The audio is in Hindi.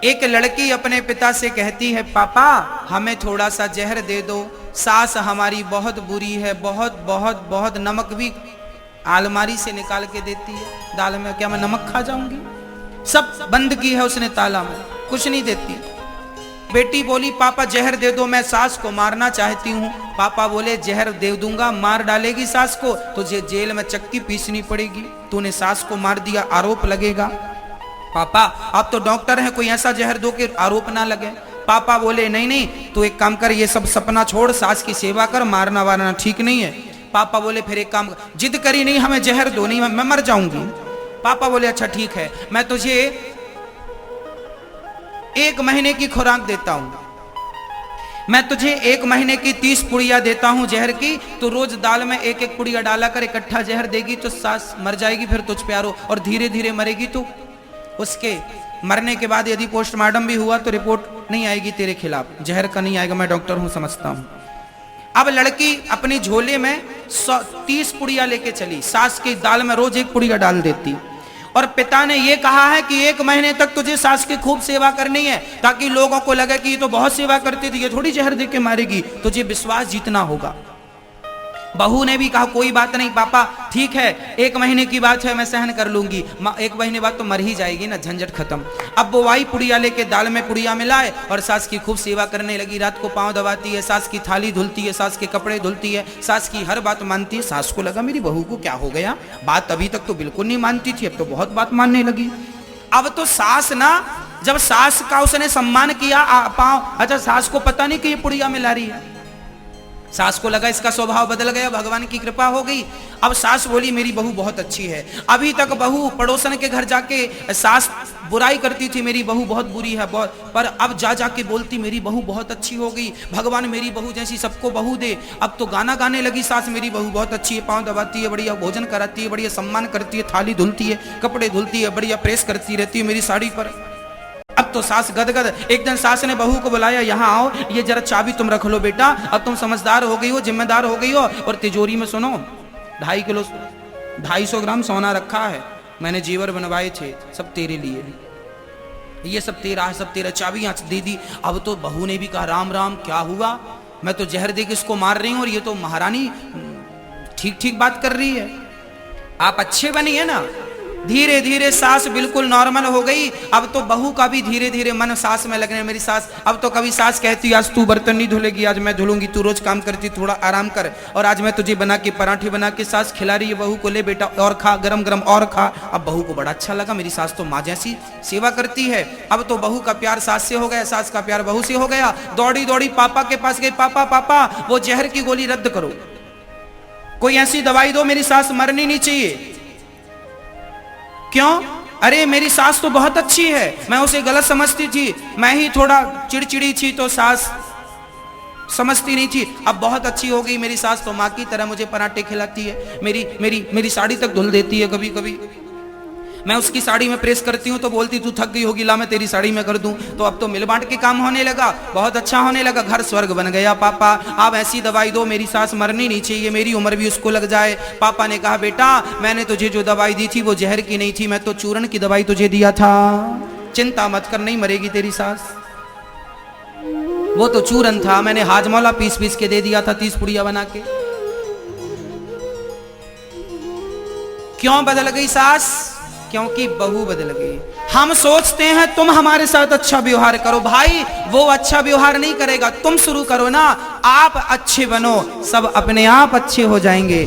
एक लड़की अपने पिता से कहती है, पापा हमें थोड़ा सा जहर दे दो, सास हमारी बहुत बुरी है, बहुत बहुत बहुत। नमक भी अलमारी से निकाल के देती है दाल में, क्या मैं नमक खा जाऊंगी? सब बंद की है उसने ताला में, कुछ नहीं देती। बेटी बोली, पापा जहर दे दो, मैं सास को मारना चाहती हूँ। पापा बोले, जहर दे दूंगा, मार डालेगी सास को, तुझे जेल में चक्की पीसनी पड़ेगी, तूने सास को मार दिया, आरोप लगेगा। पापा आप तो डॉक्टर हैं, कोई ऐसा जहर दो कि आरोप ना लगे। पापा बोले, नहीं नहीं, तू एक काम कर, ये सब सपना छोड़, सास की सेवा कर, मारना वारना ठीक नहीं है। पापा बोले, फिर एक काम, जिद करी नहीं, हमें जहर दो, नहीं मैं मर जाऊंगी। पापा बोले, अच्छा ठीक है, मैं तुझे 1 महीने की खुराक देता हूं, मैं तुझे 1 महीने की 30 पुड़िया देता हूं जहर की, तो रोज दाल में 1-1 पुड़िया डाला कर इकट्ठा जहर देगी तो सास मर जाएगी, फिर तुझ प्यारो, और धीरे धीरे मरेगी तू। उसके मरने के बाद यदि पोस्टमार्टम भी हुआ तो रिपोर्ट नहीं आएगी तेरे खिलाफ, जहर का नहीं आएगा, मैं डॉक्टर हूं, समझता हूं। अब लड़की अपनी झोले में 30 पुड़िया लेके चली, सास की दाल में रोज 1 पुड़िया डाल देती, और पिता ने यह कहा है कि 1 महीने तक तुझे सास की खूब सेवा करनी है, ताकि लोगों को लगे कि ये तो बहुत सेवा करती थी, ये थोड़ी जहर दे के मारेगी, तुझे विश्वास जीतना होगा। बहू ने भी कहा, कोई बात नहीं पापा, ठीक है, 1 महीने की बात है, मैं सहन कर लूंगी, 1 महीने बाद तो मर ही जाएगी ना, झंझट खत्म। अब वो वाई पुड़िया लेके दाल में पुड़िया मिलाए और सास की खूब सेवा करने लगी। रात को पांव दबाती है, सास की थाली धुलती है, सास के कपड़े धुलती है, सास की हर बात मानती है। सास को लगा मेरी बहू को क्या हो गया, बात अभी तक तो बिल्कुल नहीं मानती थी, अब तो बहुत बात मानने लगी। अब तो सास ना, जब सास का उसने सम्मान किया, पांव, अच्छा सास को पता नहीं कि ये पुड़िया मिला रही है, सास को लगा इसका स्वभाव बदल गया, भगवान की कृपा हो गई। अब सास बोली, मेरी बहू बहुत अच्छी है। अभी तक बहू पड़ोसन के घर जाके सास बुराई करती थी, मेरी बहू बहुत बुरी है बहुत, पर अब जा जाके बोलती मेरी बहू बहुत अच्छी हो गई, भगवान मेरी बहू जैसी सबको बहू दे। अब तो गाना गाने लगी सास, मेरी बहू बहुत अच्छी है, पांव दबाती है, बढ़िया भोजन कराती है, बढ़िया सम्मान करती है, थाली धुलती है, कपड़े धुलती है, बढ़िया प्रेस करती रहती है मेरी साड़ी पर। अब तो सास गदगद। एक दिन सास ने बहू को बुलाया, यहाँ आओ, ये जरा चाबी तुम रख लो बेटा, अब तुम समझदार हो गई हो, जिम्मेदार हो गई हो, और तिजोरी में सुनो 2.5 ग्राम सोना रखा है, मैंने जेवर बनवाए थे, सब तेरे लिए, ये सब तेरा है, सब तेरा, चाबियां दे दी। अब तो बहू ने भी कहा, राम राम, क्या हुआ, मैं तो जहर दे के इसको मार रही हूं और ये तो महारानी ठीक ठीक बात कर रही है, आप अच्छे बनी है ना। धीरे धीरे सास बिल्कुल नॉर्मल हो गई। अब तो बहू का भी धीरे धीरे मन सास में लगने, मेरी सास, अब तो कभी सास कहती, आज तू बर्तन नहीं धुलेगी, आज मैं धुलूंगी, तू रोज काम करती, थोड़ा आराम कर, और आज मैं तुझे बना के पराठे बना के सास खिला रही है बहू को, ले बेटा और खा, गरम गरम और खा। अब बहू को बड़ा अच्छा लगा, मेरी सास तो माँ जैसी सेवा करती है। अब तो बहू का प्यार सास से हो गया, सास का प्यार बहू से हो गया। दौड़ी दौड़ी पापा के पास गई, पापा पापा वो जहर की गोली रद्द करो, कोई ऐसी दवाई दो, मेरी सास मरनी नहीं चाहिए। क्यों? अरे मेरी सास तो बहुत अच्छी है, मैं उसे गलत समझती थी, मैं ही थोड़ा चिड़चिड़ी थी तो सास समझती नहीं थी, अब बहुत अच्छी हो गई मेरी सास, तो माँ की तरह मुझे पराठे खिलाती है, मेरी साड़ी तक धुल देती है, कभी कभी मैं उसकी साड़ी में प्रेस करती हूँ तो बोलती तू थक गई होगी, ला मैं तेरी साड़ी में कर दूं। तो अब तो मिल बांट के काम होने लगा, बहुत अच्छा होने लगा, घर स्वर्ग बन गया। पापा आप ऐसी दवाई दो, मेरी सास मरनी नहीं चाहिए, मेरी उम्र भी उसको लग जाए। पापा ने कहा, बेटा मैंने तुझे जो दवाई दी थी वो जहर की नहीं थी, मैं तो चूर्ण की दवाई तुझे दिया था, चिंता मत कर, नहीं मरेगी तेरी सास, वो तो चूरन था, मैंने हाजमौला पीस पीस के दे दिया था, 30 पुड़िया बना के। क्यों बदल गई सास? क्योंकि बहू बदल गई। हम सोचते हैं तुम हमारे साथ अच्छा व्यवहार करो, भाई वो अच्छा व्यवहार नहीं करेगा, तुम शुरू करो ना, आप अच्छे बनो, सब अपने आप अच्छे हो जाएंगे।